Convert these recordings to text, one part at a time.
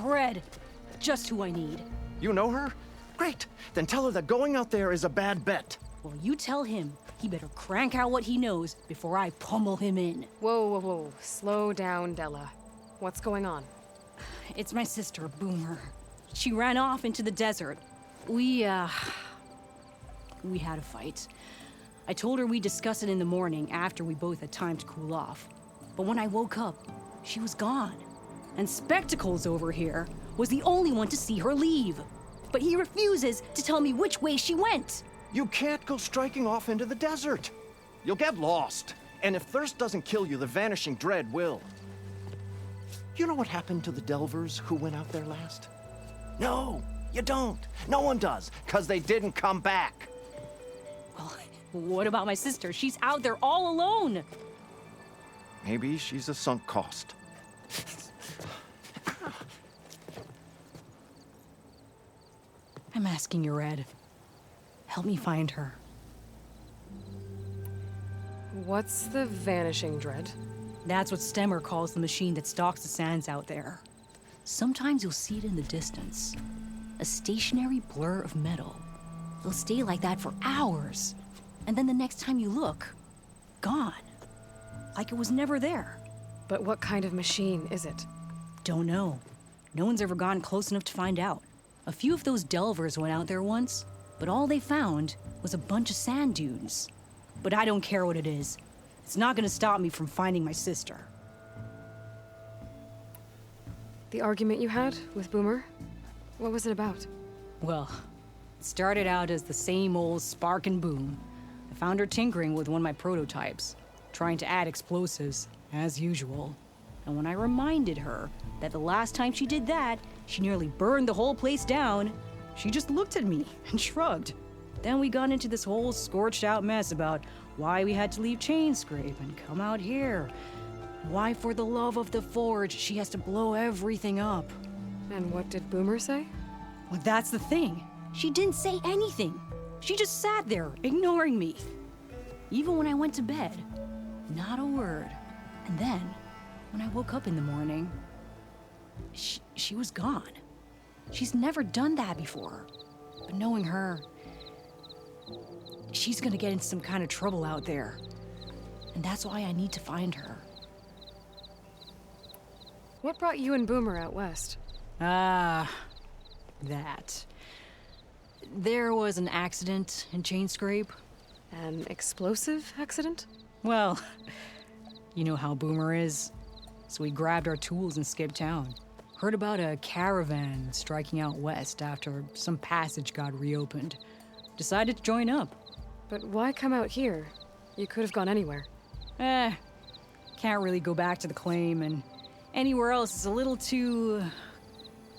Red. Just who I need. You know her? Great. Then tell her that going out there is a bad bet. Well, you tell him he better crank out what he knows before I pummel him in. Whoa, whoa, whoa. Slow down, Della. What's going on? It's my sister, Boomer. She ran off into the desert. We had a fight. I told her we'd discuss it in the morning after we both had time to cool off. But when I woke up, she was gone. And Spectacles over here was the only one to see her leave. But he refuses to tell me which way she went. You can't go striking off into the desert. You'll get lost. And if thirst doesn't kill you, the vanishing dread will. You know what happened to the Delvers who went out there last? No, you don't. No one does, because they didn't come back. Well, what about my sister? She's out there all alone. Maybe she's a sunk cost. I'm asking you, Red. Help me find her. What's the vanishing dread? That's what Stemmer calls the machine that stalks the sands out there. Sometimes you'll see it in the distance. A stationary blur of metal. It'll stay like that for hours. And then the next time you look, gone. Like it was never there. But what kind of machine is it? Don't know. No one's ever gotten close enough to find out. A few of those delvers went out there once, but all they found was a bunch of sand dunes. But I don't care what it is. It's not gonna stop me from finding my sister. The argument you had with Boomer? What was it about? Well, it started out as the same old spark and boom. I found her tinkering with one of my prototypes, trying to add explosives, as usual. And when I reminded her that the last time she did that, she nearly burned the whole place down, she just looked at me and shrugged. Then we got into this whole scorched out mess about why we had to leave Chainscrape and come out here. Why, for the love of the Forge, she has to blow everything up. And what did Boomer say? Well, that's the thing. She didn't say anything. She just sat there, ignoring me. Even when I went to bed, not a word. And then, when I woke up in the morning, she was gone. She's never done that before. But knowing her, she's gonna get into some kind of trouble out there. And that's why I need to find her. What brought you and Boomer out west? That. There was an accident in Chainscrape. An explosive accident? Well, you know how Boomer is. So we grabbed our tools and skipped town. Heard about a caravan striking out west after some passage got reopened. Decided to join up. But why come out here? You could have gone anywhere. Can't really go back to the claim, and anywhere else is a little too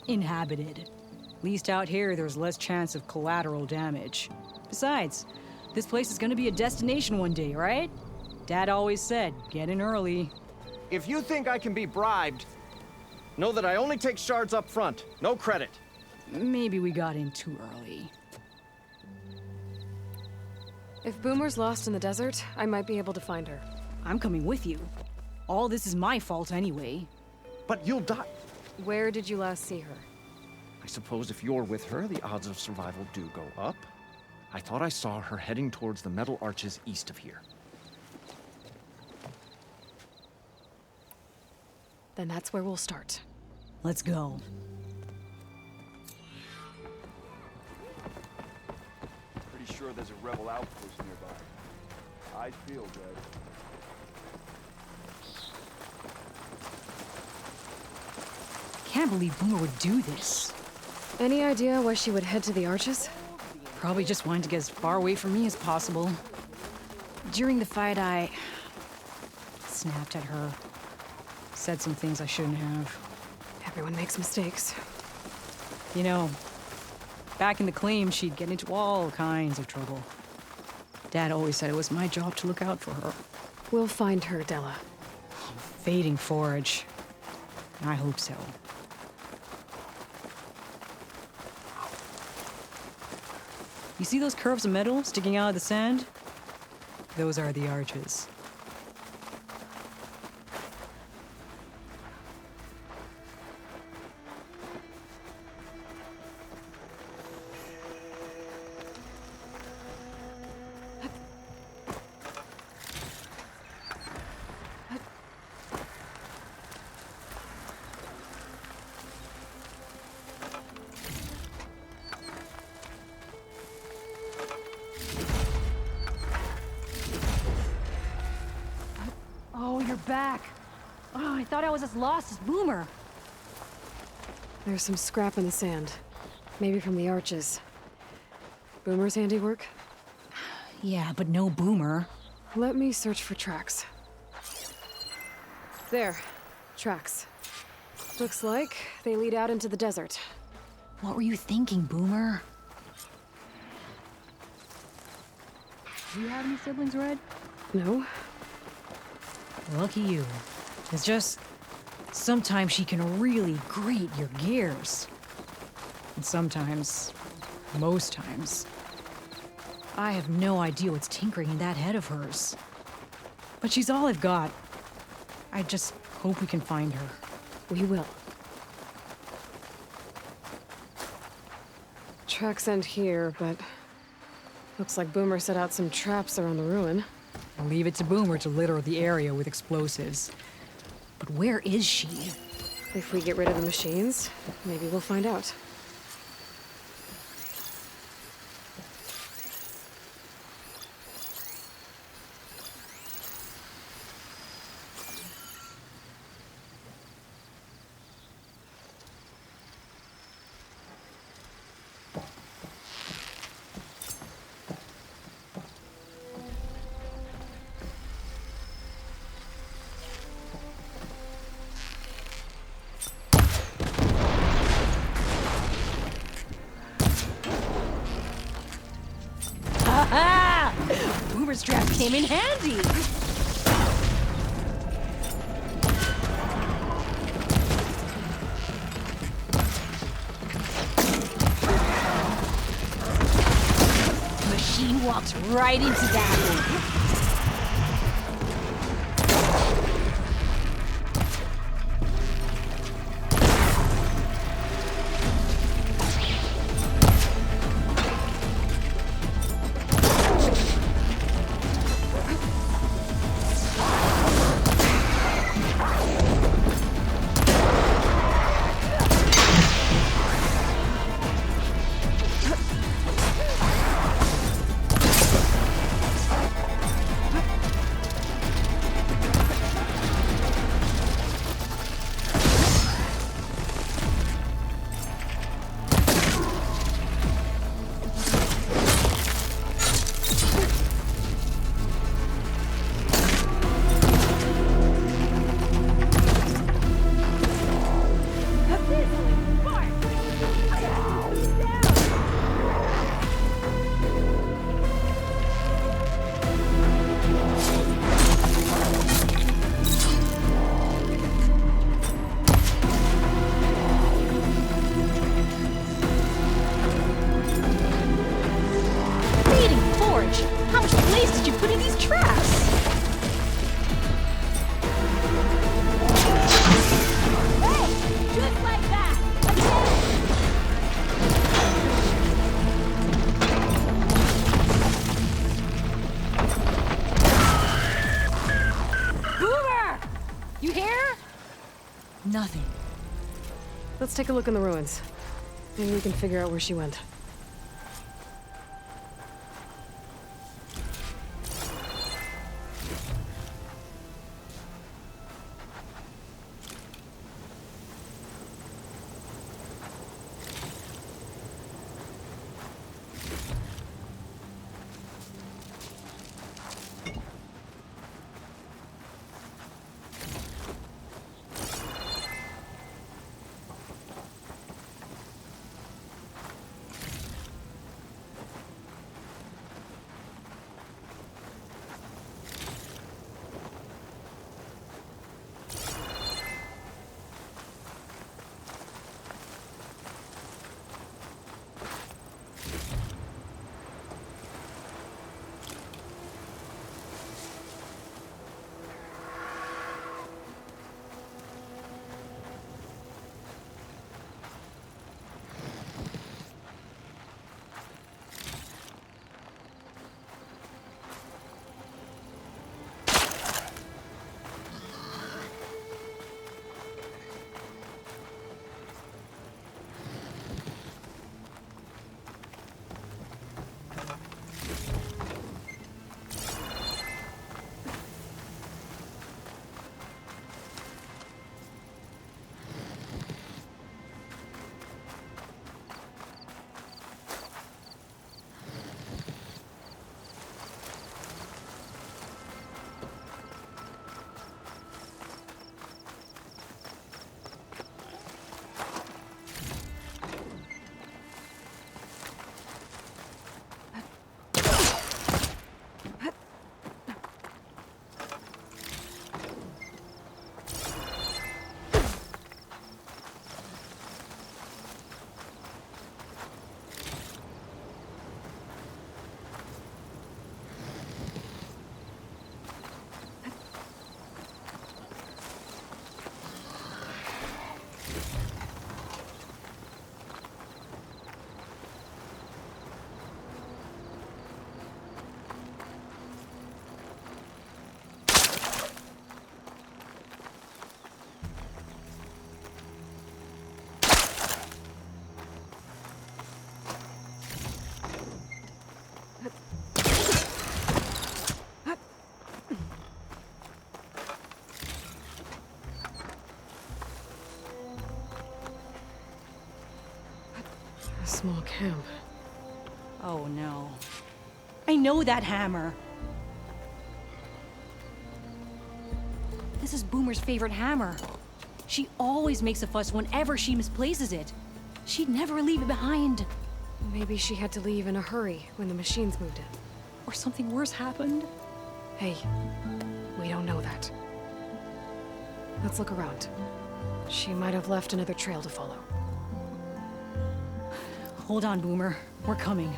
inhabited. At least out here, there's less chance of collateral damage. Besides, this place is gonna be a destination one day, right? Dad always said, get in early. If you think I can be bribed, know that I only take shards up front, no credit. Maybe we got in too early. If Boomer's lost in the desert, I might be able to find her. I'm coming with you. All this is my fault anyway. But you'll die. Where did you last see her? I suppose if you're with her, the odds of survival do go up. I thought I saw her heading towards the metal arches east of here. Then that's where we'll start. Let's go. Pretty sure there's a rebel outpost nearby. I feel good. Can't believe Boomer would do this. Any idea why she would head to the arches? Probably just wanted to get as far away from me as possible. During the fight, I snapped at her. Said some things I shouldn't have. Everyone makes mistakes. You know, back in the claim, she'd get into all kinds of trouble. Dad always said it was my job to look out for her. We'll find her, Della. Fading Forge. I hope so. You see those curves of metal sticking out of the sand? Those are the arches. back. Oh, I thought I was as lost as Boomer. There's some scrap in the sand. Maybe from the arches. Boomer's handiwork? Yeah, but no Boomer. Let me search for tracks. There. Tracks. Looks like they lead out into the desert. What were you thinking, Boomer? Do you have any siblings, Red? No? Lucky you. It's just... sometimes she can really grate your gears. And sometimes... most times... I have no idea what's tinkering in that head of hers. But she's all I've got. I just hope we can find her. We will. Tracks end here, but... looks like Boomer set out some traps around the ruin. I'll leave it to Boomer to litter the area with explosives. But where is she? If we get rid of the machines, maybe we'll find out. Ah! Boomer's trap came in handy! Machine walked right into that. How much place did you put in these traps? Hey! Just like that! Again! Boomer! You hear? Nothing. Let's take a look in the ruins. Maybe we can figure out where she went. A small camp. Oh no. I know that hammer. This is Boomer's favorite hammer. She always makes a fuss whenever she misplaces it. She'd never leave it behind. Maybe she had to leave in a hurry when the machines moved in. Or something worse happened. Hey, we don't know that. Let's look around. She might have left another trail to follow. Hold on, Boomer. We're coming.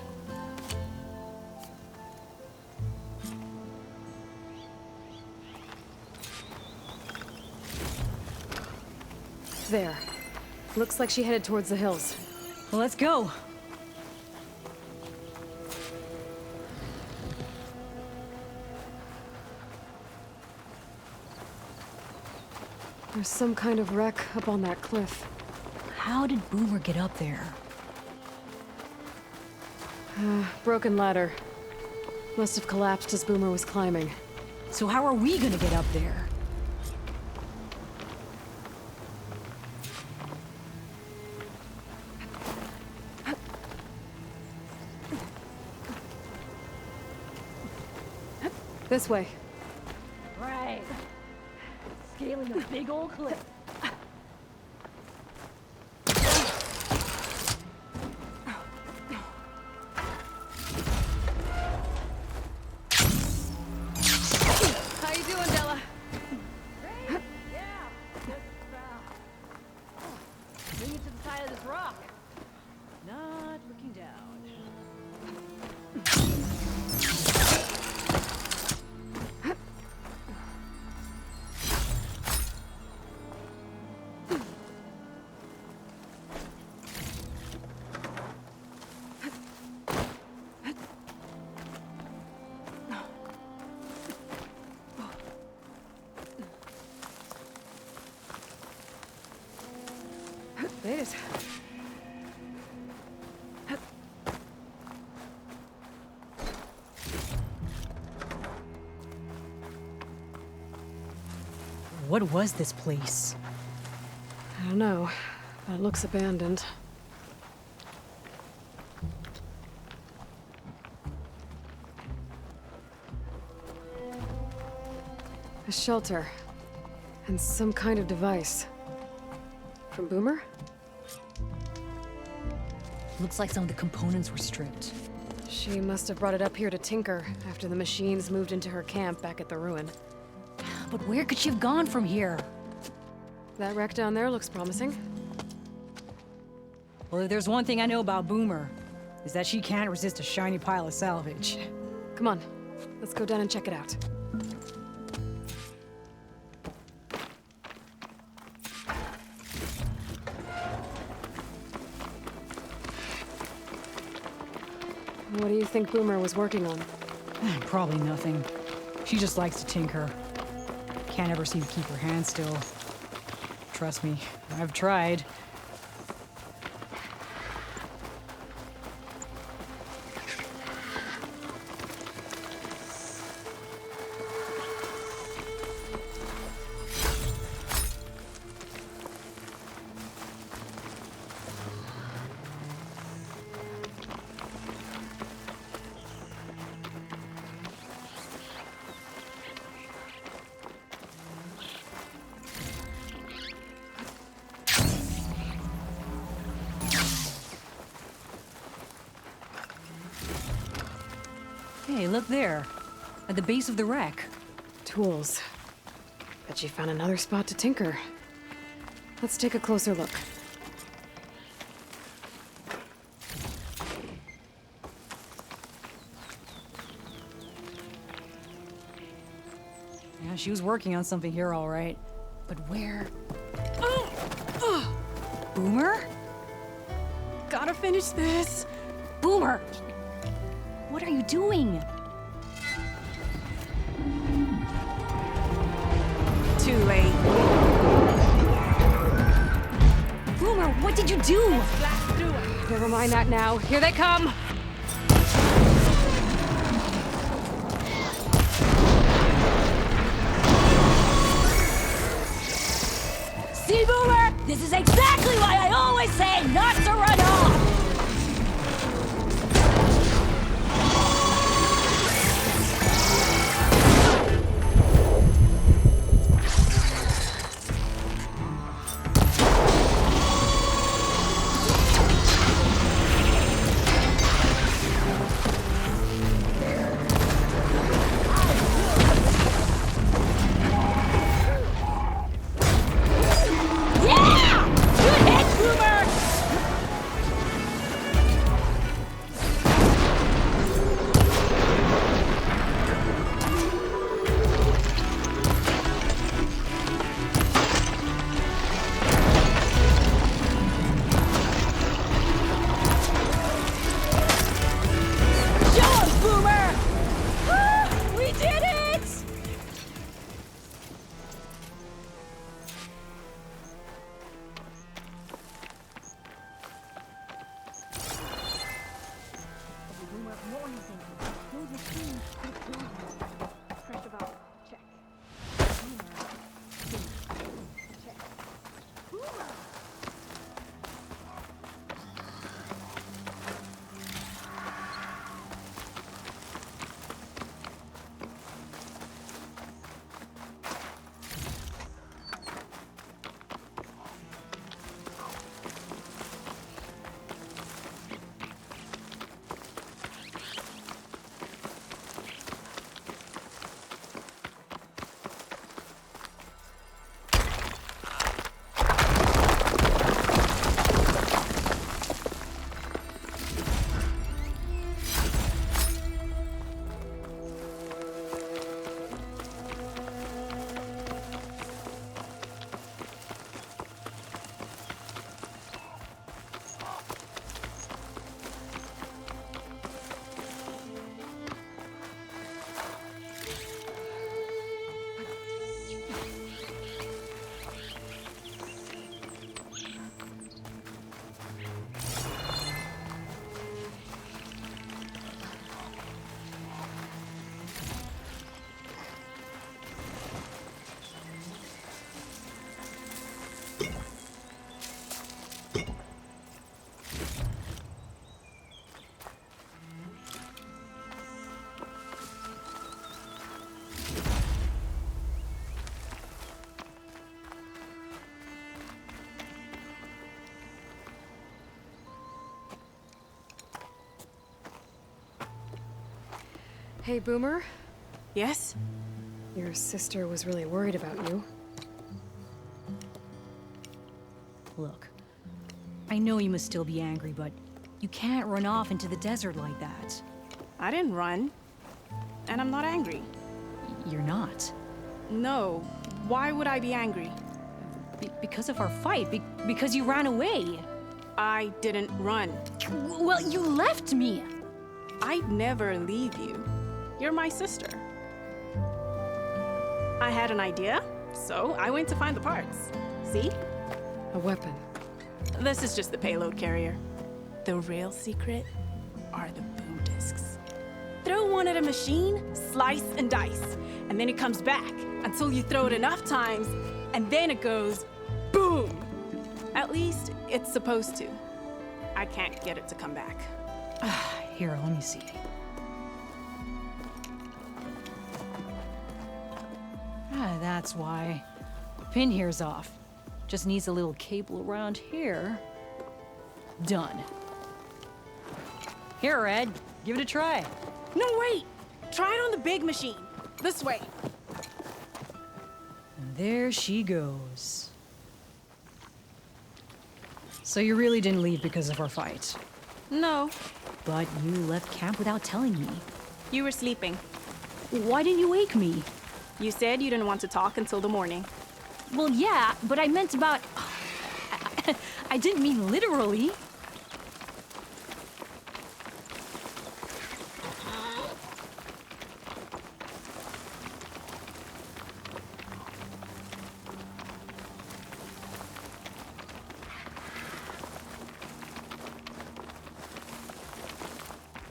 There. Looks like she headed towards the hills. Well, let's go. There's some kind of wreck up on that cliff. How did Boomer get up there? Broken ladder. Must have collapsed as Boomer was climbing. So how are we gonna get up there? This way. Right. Scaling a big old cliff. How you doing, Della? Great. Yeah. Just bring it to the side of this rock. Not looking down. Made it. What was this place? I don't know, but it looks abandoned. A shelter. And some kind of device. From Boomer? Looks like some of the components were stripped. She must have brought it up here to tinker after the machines moved into her camp back at the ruin. But where could she have gone from here? That wreck down there looks promising. Well, if there's one thing I know about Boomer, is that she can't resist a shiny pile of salvage. Come on, let's go down and check it out. What do you think Boomer was working on? Probably nothing. She just likes to tinker. Can't ever seem to keep her hands still. Trust me, I've tried. Hey, look there. At the base of the wreck. Tools. Bet you found another spot to tinker. Let's take a closer look. Yeah, she was working on something here, all right. But where? Boomer? Gotta finish this! Boomer! What are you doing? Too late. Boomer, what did you do? Never mind that now. Here they come! See, Boomer? This is exactly why I always say not to run off! What were you thinking? Those machines could have killed you. Press the valve. Check. Hey, Boomer. Yes? Your sister was really worried about you. Look, I know you must still be angry, but you can't run off into the desert like that. I didn't run. And I'm not angry. You're not. No. Why would I be angry? Because of our fight, because you ran away. I didn't run. Well, you left me. I'd never leave you. You're my sister. I had an idea, so I went to find the parts. See? A weapon. This is just the payload carrier. The real secret are the boom discs. Throw one at a machine, slice and dice, and then it comes back until you throw it enough times, and then it goes boom. At least it's supposed to. I can't get it to come back. Here, let me see. That's why. Pin here's off. Just needs a little cable around here. Done. Here, Red. Give it a try. No, wait! Try it on the big machine. This way. And there she goes. So you really didn't leave because of our fight. No, But you left camp without telling me. you were sleeping. Why didn't you wake me? You said you didn't want to talk until the morning. Well, yeah, but I meant about... I didn't mean literally.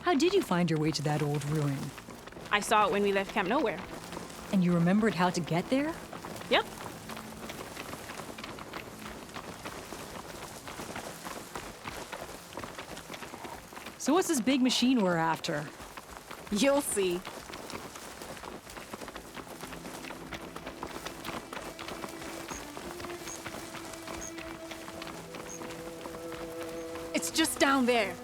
How did you find your way to that old ruin? I saw it when we left Camp Nowhere. And you remembered how to get there? Yep. So what's this big machine we're after? You'll see. It's just down there.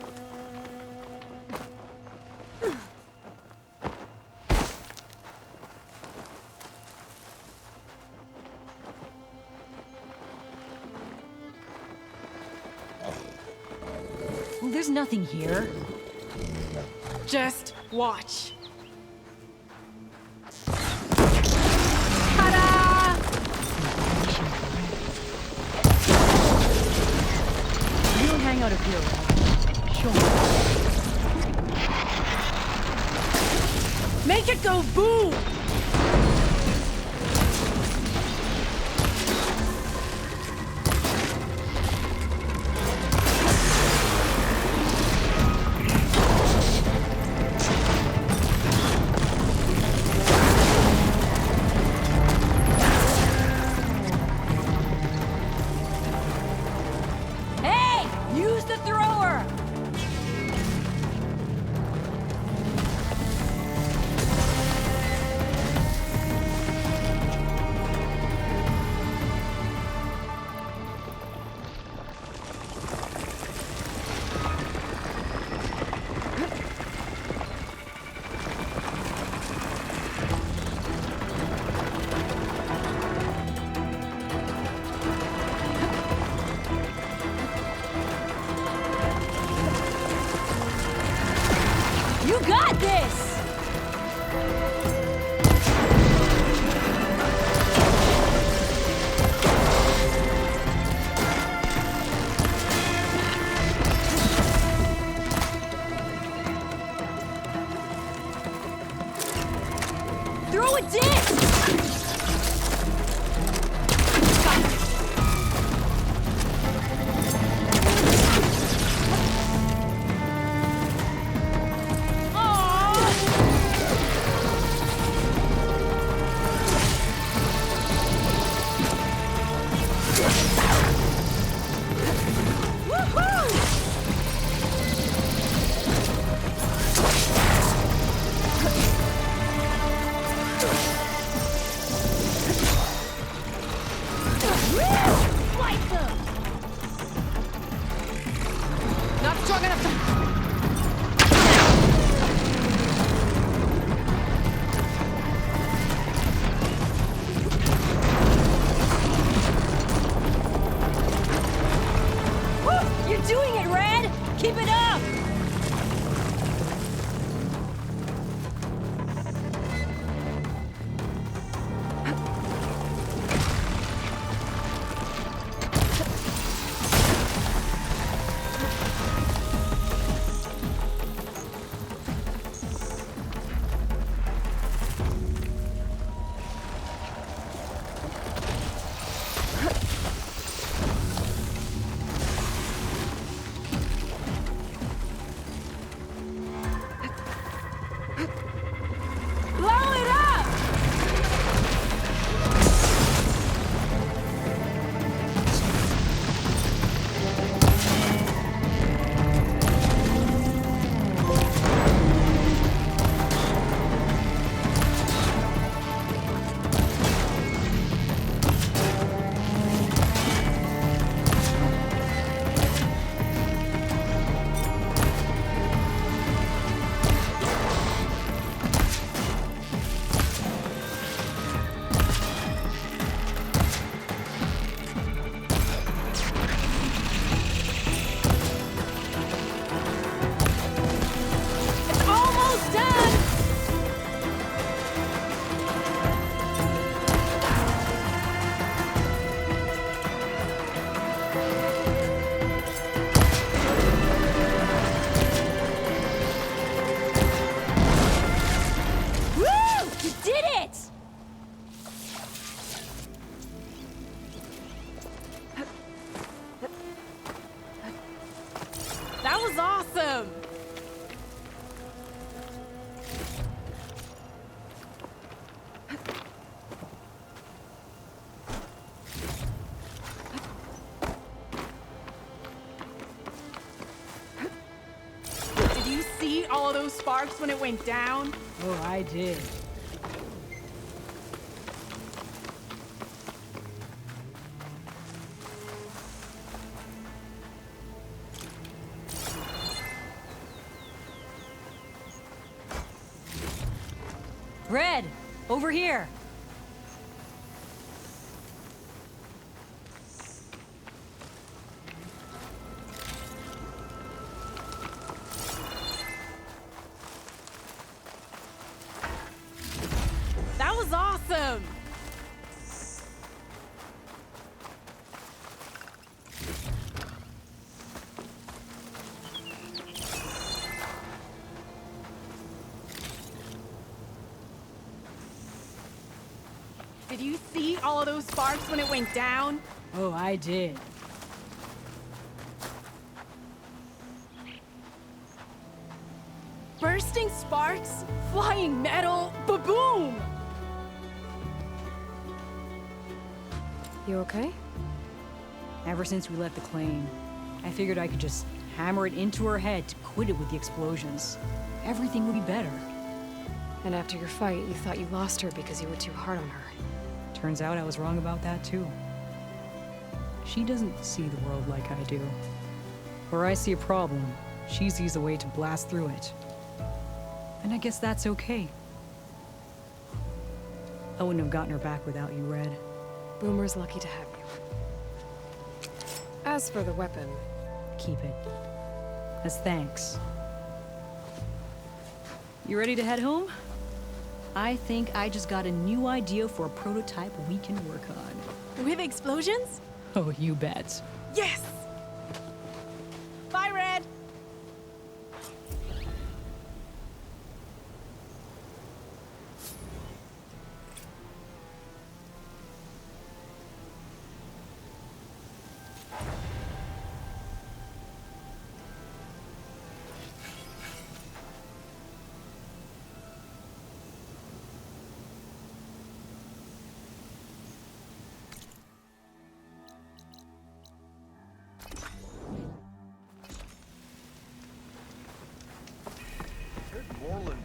Well, there's nothing here. Just watch. You don't hang out up here, right? Sure. Make it go boom! Use the thrower! You got this! Throw a disc! Not strong enough to... Woo! You're doing it, Red! Keep it up! Blow it up! It's almost done! Woo! You did it! That was awesome! Did you see all of those sparks when it went down? Oh, I did. Red, over here. That was awesome! Did you see all of those sparks when it went down? Oh, I did. Bursting sparks, flying metal, ba-boom! You okay? Ever since we left the claim, I figured I could just hammer it into her head to quit it with the explosions. Everything would be better. And after your fight, you thought you lost her because you were too hard on her. Turns out I was wrong about that too. She doesn't see the world like I do. Where I see a problem, she sees a way to blast through it. And I guess that's okay. I wouldn't have gotten her back without you, Red. Boomer's lucky to have you. As for the weapon... Keep it. As thanks. You ready to head home? I think I just got a new idea for a prototype we can work on. With explosions? Oh, you bet. Yes! Bye, Red!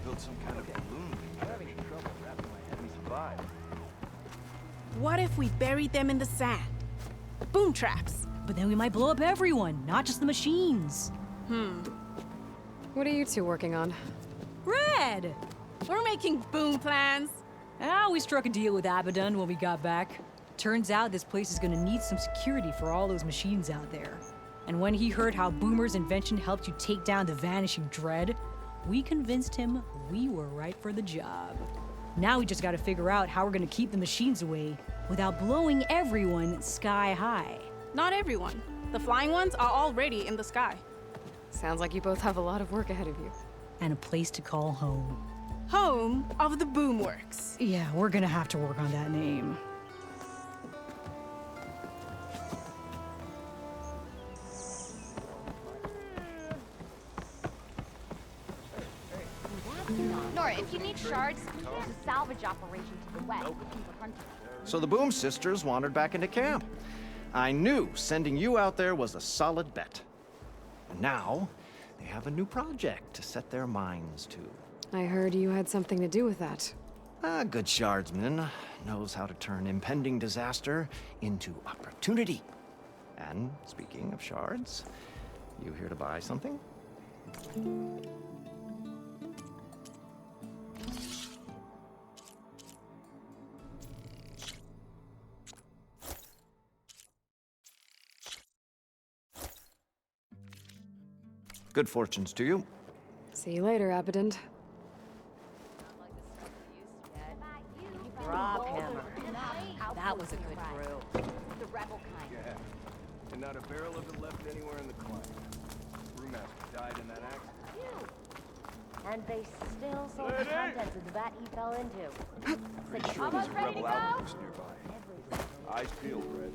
Built some kind of balloon. I'm having trouble wrapping my head. We survived. What if we buried them in the sand? Boom traps. But then we might blow up everyone, not just the machines. What are you two working on? Red! We're making boom plans. We struck a deal with Abaddon when we got back. Turns out this place is gonna need some security for all those machines out there. And when he heard how Boomer's invention helped you take down the Vanishing Dread, we convinced him we were right for the job. Now we just gotta figure out how we're gonna keep the machines away without blowing everyone sky high. Not everyone. The flying ones are already in the sky. Sounds like you both have a lot of work ahead of you. And a place to call home. Home of the Boomworks. Yeah, we're gonna have to work on that name. Nora, if you need shards, there's a salvage operation to the west looking for hunters. So the Boom Sisters wandered back into camp. I knew sending you out there was a solid bet. And now, they have a new project to set their minds to. I heard you had something to do with that. A good shardsman knows how to turn impending disaster into opportunity. And speaking of shards, you here to buy something? Good fortunes to you. See you later, Abaddon. Rockhammer. That was a good brew. The rebel kind. Yeah. And not a barrel of it left anywhere in the climate. Brewmaster died in that accident. And they still sold the Lady! contents of the vat he fell into. Pretty sure there's a rebel outpost nearby. Eyes peeled, Red.